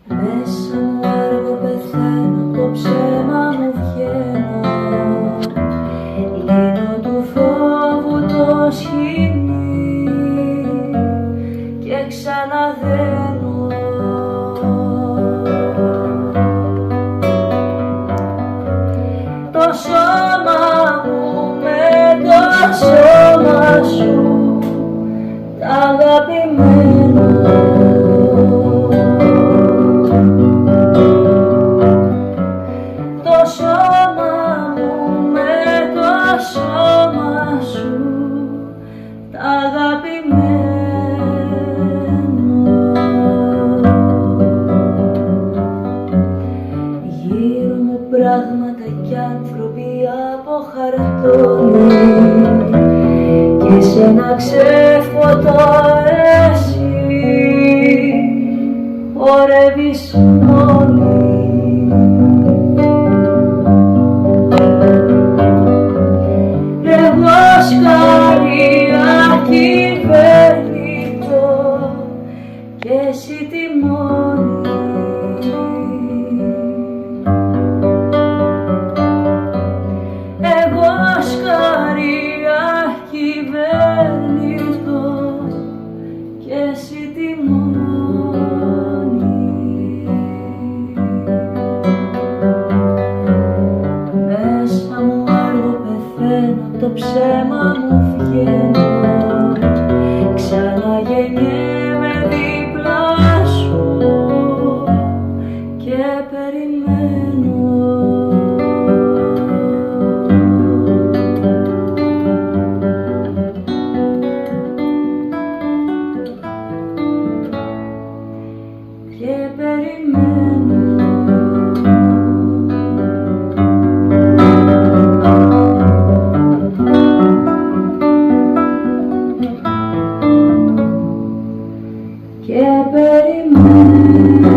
Μέσα μου αργό πεθαίνω, το ψέμα μου βγαίνω. Λύνω του φόβου το σχοινί και ξαναδένω. Το σώμα μου με το σώμα σου, τ' αγαπημένο. Το σώμα μου με το σώμα σου, τ' αγαπημένο. Γύρω μου πράγματα κι άνθρωποι από χαρτόνι και σε ένα ξέφωτο εσύ χορεύεις μόνη. Εγώ σκαρία κυβερνητό και εσύ τιμόνι. Εγώ σκαρία κυβερνητό και εσύ τιμόνι. Μέσα μου αργό πεθαίνω, το ψέμα μου βγαίνω. Ξαναγεννιέμαι δίπλα σου και περιμένω. Και περιμένω. Και περιμένω.